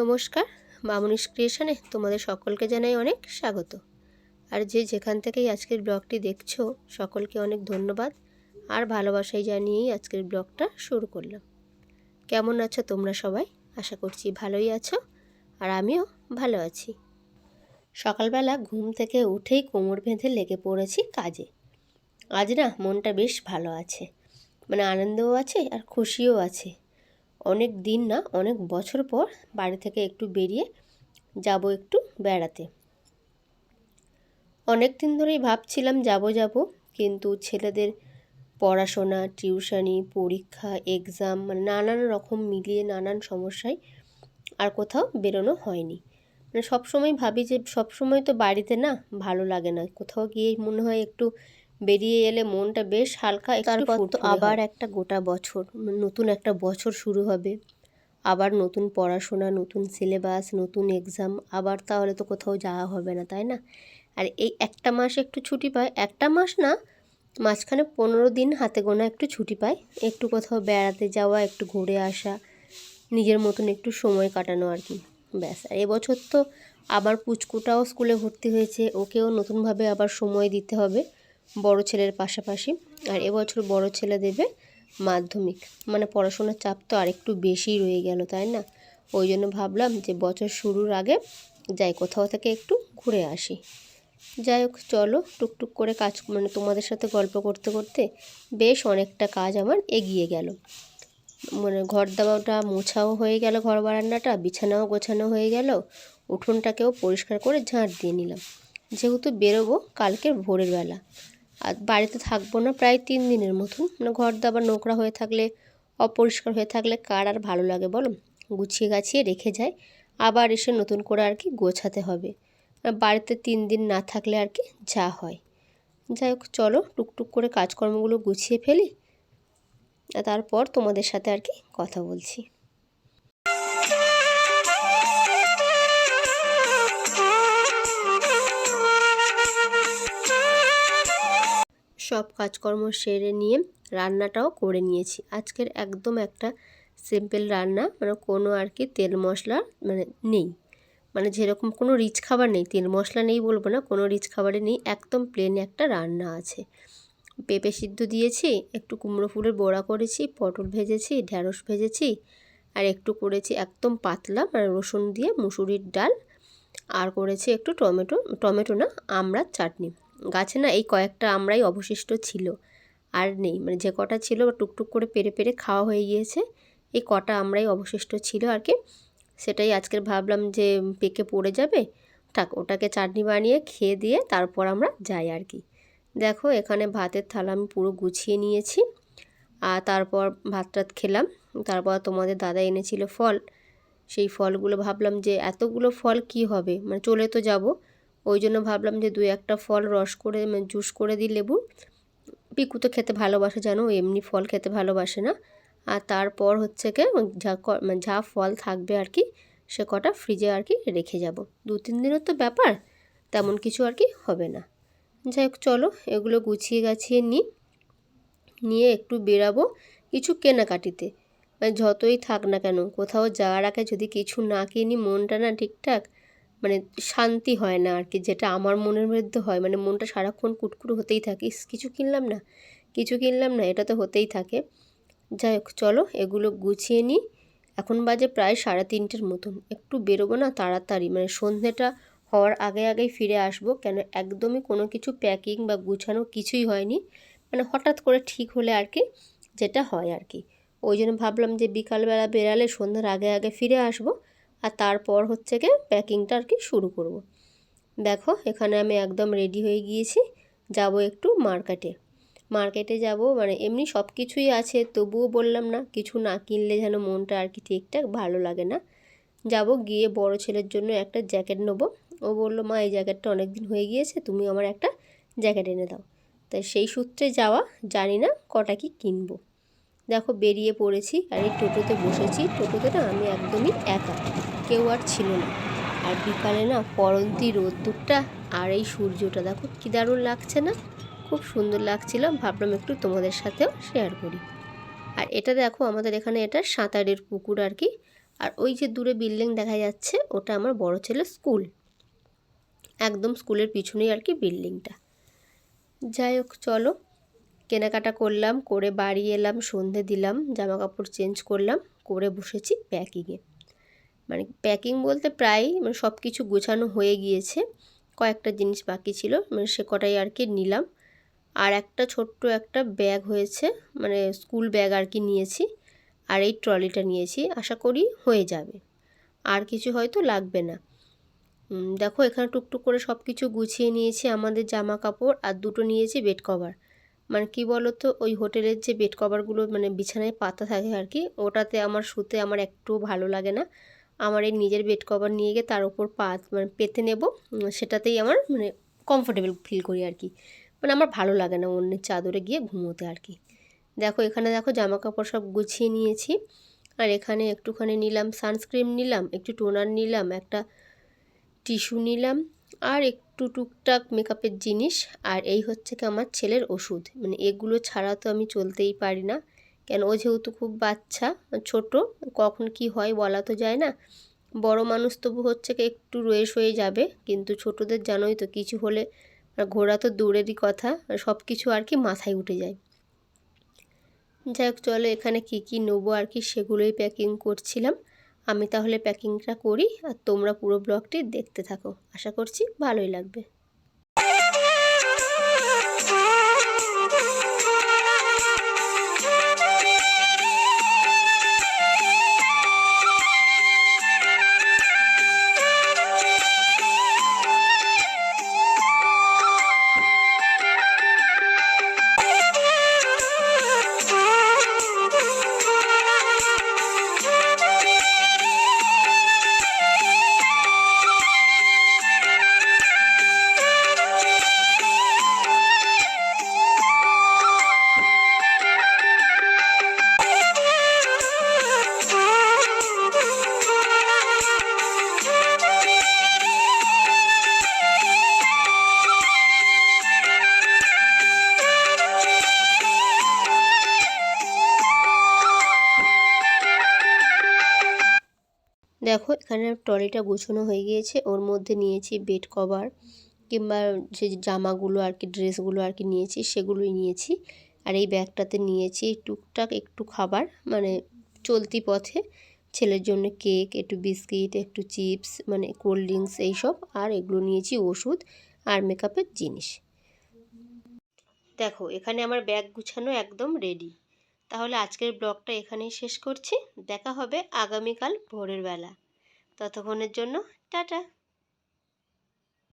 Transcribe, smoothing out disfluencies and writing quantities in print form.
নমস্কার, মামুনিস ক্রিয়েশনে তোমাদের সকলকে জানাই অনেক স্বাগত। আর যে যেখান থেকেই আজকের ব্লগটি দেখছো সকলকে অনেক ধন্যবাদ আর ভালোবাসাই জানিয়েই আজকের ব্লগটা শুরু করলাম। কেমন আছো তোমরা সবাই? আশা করছি ভালোই আছো, আর আমিও ভালো আছি। সকালবেলা ঘুম থেকে উঠেই কোমর বেঁধে লেগে পড়েছি কাজে। আজ না মনটা বেশ ভালো আছে, মানে আনন্দও আছে আর খুশিও আছে। অনেক দিন না, অনেক বছর পর বাড়ি থেকে একটু বেরিয়ে যাব একটু বেড়াতে। অনেক দিন ধরেই ভাবছিলাম যাব, কিন্তু ছেলেদের পড়াশোনা, টিউশনি, পরীক্ষা, এক্সাম, মানে নানান রকম মিলিয়ে নানান সমস্যায় আর কোথাও বেরোনো হয়নি। মানে সবসময় ভাবি যে সবসময় তো বাড়িতে না ভালো লাগে না, কোথাও গিয়ে মনে হয় একটু বেরিয়ে এলে মনটা বেশ হালকা। তারপর তো আবার একটা গোটা বছর, নতুন একটা বছর শুরু হবে, আবার নতুন পড়াশোনা, নতুন সিলেবাস, নতুন এক্সাম, আবার তাহলে তো কোথাও যাওয়া হবে না, তাই না? আর এই একটা মাস একটু ছুটি পাই, একটা মাস না, মাঝখানে 15 দিন হাতে গোনা একটু ছুটি পাই, একটু কোথাও বেড়াতে যাওয়া, একটু ঘুরে আসা, নিজের মতন একটু সময় কাটানো আর কি, ব্যাস। আর এবছর তো আবার পুচকুটাও স্কুলে ভর্তি হয়েছে, ওকেও নতুনভাবে আবার সময় দিতে হবে বড় ছেলের পাশাপাশি। আর এবছর বড় ছেলে দেবে মাধ্যমিক, মানে পড়াশোনার চাপ তো আরেকটু বেশিই রয়ে গেল, তাই না? ওই জন্য ভাবলাম যে বছর শুরুর আগে যাই, কোথাও থেকে একটু ঘুরে আসি। যাই হোক, চলো টুকটুক করে কাজ, মানে তোমাদের সাথে গল্প করতে করতে বেশ অনেকটা কাজ আমার এগিয়ে গেল। মানে ঘর দাওয়াটা মোছাও হয়ে গেল, ঘর বারান্দাটা, বিছানাও গোছানো হয়ে গেল, উঠোনটাকেও পরিষ্কার করে ঝাঁট দিয়ে নিলাম, যেহেতু বেরোবো কালকে ভোরের বেলা। আর বাড়িতে থাকবো না প্রায় 3 দিনের মতন। মানে ঘর দাবার নোংরা হয়ে থাকলে, অপরিষ্কার হয়ে থাকলে কার আর ভালো লাগে বলো? গুছিয়ে গাছিয়ে রেখে যায়, আবার এসে নতুন করে আর কি গোছাতে হবে। বাড়িতে 3 দিন না থাকলে আর কি যা হয়। যাই হোক, চলো টুকটুক করে কাজকর্মগুলো গুছিয়ে ফেলি, তারপর তোমাদের সাথে আর কি কথা বলছি। সব কাজকর্ম সেরে নিয়ে রান্নাটাও করে নিয়েছি। আজকের একদম একটা সিম্পল রান্না, মানে কোনো আর কি তেল মশলা মানে নেই, মানে যেরকম কোনো রিচ খাবার নেই, তেল মশলা নেই বলবো না, কোনো রিচ খাবারে নেই, একদম প্লেন একটা রান্না আছে। পেঁপে সিদ্ধ দিয়েছি, একটু কুমড়ো ফুলের বড়া করেছি, পটল ভেজেছি, ঢ্যাঁড়স ভেজেছি, আর একটু করেছি একদম পাতলা মানে রসুন দিয়ে মুসুরির ডাল, আর করেছি একটু টমেটো না, আমড়ার চাটনি। গাছে না এই কয়েকটা আমড়াই অবশিষ্ট ছিল, আর নেই, মানে যে কটা ছিল টুকটুক করে পেরে পেরে খাওয়া হয়ে গিয়েছে, এই কটা আমড়াই অবশিষ্ট ছিল আর কি। সেটাই আজকের ভাবলাম যে পেকে পড়ে যাবে, থাক, ওটাকে চাটনি বানিয়ে খেয়ে দিয়ে তারপর আমরা যাই আর কি। দেখো এখানে ভাতের থালা আমি পুরো গুছিয়ে নিয়েছি, আর তারপর ভাত টাত খেলাম। তারপর তোমাদের দাদা এনেছিল ফল, সেই ফলগুলো ভাবলাম যে এতগুলো ফল কি হবে, মানে চলে তো যাব, ওই জন্য ভাবলাম যে 2-1টা ফল রস করে, মানে জুস করে দিই লেবু। পিকু তো খেতে ভালোবাসে জানো, এমনি ফল খেতে ভালোবাসে না। আর তারপর হচ্ছে কি যা ফল থাকবে আর কি, সে কটা ফ্রিজে আর কি রেখে যাব, 2-3 দিনের তো ব্যাপার, তেমন কিছু আর কি হবে না। যাই হোক, চলো এগুলো গুছিয়ে গাছিয়ে নিয়ে একটু বেরাবো কিছু কেনাকাটিতে। মানে যতই থাক না কেন, কোথাও যাওয়ার আগে যদি কিছু না কিনি, মনটা না ঠিকঠাক মানে শান্তি হয় না আর কি, যেটা আমার মনের মধ্যে হয়। মানে মনটা সারাক্ষণ কুটকুটো হতেই থাকে, কিছু কিনলাম না, কিছু কিনলাম না, এটা তো হতেই থাকে। যাই হোক, চলো এগুলো গুছিয়ে নিই। এখন বাজে প্রায় 3:30 মতন, একটু বেরোবো না তাড়াতাড়ি, মানে সন্ধ্যেটা হওয়ার আগেই ফিরে আসবো, কেন একদমই কোনো কিছু প্যাকিং বা গুছানো কিছুই হয়নি, মানে হঠাৎ করে ঠিক হলে আর কি যেটা হয় আর কি। ওই জন্য ভাবলাম যে বিকালবেলা বেরালে সন্ধ্যার আগে ফিরে আসবো, আর তারপর হচ্ছে গিয়ে প্যাকিংটা আর কি শুরু করব। দেখো এখানে আমি একদম রেডি হয়ে গিয়েছি, যাব একটু মার্কেটে। মার্কেটে যাব, মানে এমনি সব কিছুই আছে, তবুও বললাম না কিছু না কিনলে যেন মনটা আর কি ঠিকঠাক ভালো লাগে না। যাব, গিয়ে বড় ছেলের জন্য একটা জ্যাকেট নেবো। ও বলল, মা এই জ্যাকেটটা অনেক দিন হয়ে গিয়েছে, তুমি আমার একটা জ্যাকেট এনে দাও। তাই সেই সূত্রে যাওয়া, জানি না কটা কি কিনবো। দেখো বেরিয়ে পড়েছি, আর এই টোটোতে বসেছি। টোটোতে না আমি একদমই একা, কেউ আর ছিল না। আর বিকালে না পড়ন্তি রোদ্দুরটা আর এই সূর্যটা দেখো কী দারুণ লাগছে না, খুব সুন্দর লাগছিল। ভাবলাম একটু তোমাদের সাথেও শেয়ার করি। আর এটা দেখো আমাদের এখানে এটা সাঁতারের পুকুর আর কি। আর ওই যে দূরে বিল্ডিং দেখা যাচ্ছে, ওটা আমার বড় ছেলের স্কুল, একদম স্কুলের পিছনেই আর কি বিল্ডিংটা। যাই হোক চলো, কেনাকাটা করলাম, করে বাড়ি এলাম, সন্ধে দিলাম, জামা কাপড় চেঞ্জ করলাম, করে বসেছি প্যাকিংয়ে। মানে প্যাকিং বলতে প্রায় মানে সব কিছু গোছানো হয়ে গিয়েছে, কয়েকটা জিনিস বাকি ছিল, মানে সে কটাই আর কি নিলাম। আর একটা ছোট্ট একটা ব্যাগ হয়েছে, মানে স্কুল ব্যাগ আর কি নিয়েছি, আর এই ট্রলিটা নিয়েছি, আশা করি হয়ে যাবে, আর কিছু হয়তো লাগবে না। দেখো এখানে টুকটুক করে সব কিছু গুছিয়ে নিয়েছি, আমাদের জামা কাপড়, আর দুটো নিয়েছি বেড কভার। মানে কি বলো তো, ওই হোটেলের যে বেড কভারগুলো মানে বিছানায় পাতা থাকে আর কি, ওটাতে আমার শুতে আমার একটুও ভালো লাগে না। আমার এই নিজের বেড কভার নিয়ে গিয়ে তার উপর মানে পেতে নেব, সেটাতেই আমার মানে কমফোর্টেবল ফিল করি আর কি। মানে আমার ভালো লাগে না অন্যের চাদরে গিয়ে ঘুমোতে আর কি। দেখো এখানে দেখো জামা কাপড় সব গুছিয়ে নিয়েছি। আর এখানে একটুখানি নিলাম সানস্ক্রিন, নিলাম একটু টোনার, নিলাম একটা টিস্যু, নিলাম আর একটু টুকটাক মেকআপের জিনিস। আর এই হচ্ছে কি আমার ছেলের ওষুধ, মানে এগুলো ছাড়া তো আমি চলতেই পারি না, কেন ও যেহেতু খুব বাচ্চা ছোট, কখন কি হয় বলা তো যায় না। বড় মানুষ তবু হচ্ছে কি একটু রয়ে সয়ে যাবে, কিন্তু ছোটদের জানোই তো কিছু হলে ঘোরা তো দূরেরই কথা, সব কিছু আর কি মাথায় উঠে যায়। যাই হোক চলো, এখানে কি কি নেবো আর কি সেগুলোই প্যাকিং করছিলাম। আমি তাহলে প্যাকিংটা করি, আর তোমরা পুরো ব্লগটি দেখতে থাকো, আশা করছি ভালোই লাগবে। দেখো এখানে ট্রলিটা গোছানো হয়ে গিয়েছে, ওর মধ্যে নিয়েছি বেড কভার, কিংবা যে জামাগুলো আর কি ড্রেসগুলো আর কি নিয়েছি সেগুলোই নিয়েছি। আর এই ব্যাগটাতে নিয়েছি টুকটাক একটু খাবার, মানে চলতি পথে ছেলের জন্য কেক, একটু বিস্কিট, একটু চিপস, মানে কোল্ড ড্রিঙ্কস এইসব। আর এগুলো নিয়েছি ওষুধ আর মেকআপের জিনিস। দেখো এখানে আমার ব্যাগ গুছানো একদম রেডি। তাহলে আজকের ব্লগটা এখানেই শেষ করছি, দেখা হবে আগামীকাল ভোরের বেলা। ততক্ষণের জন্য টাটা।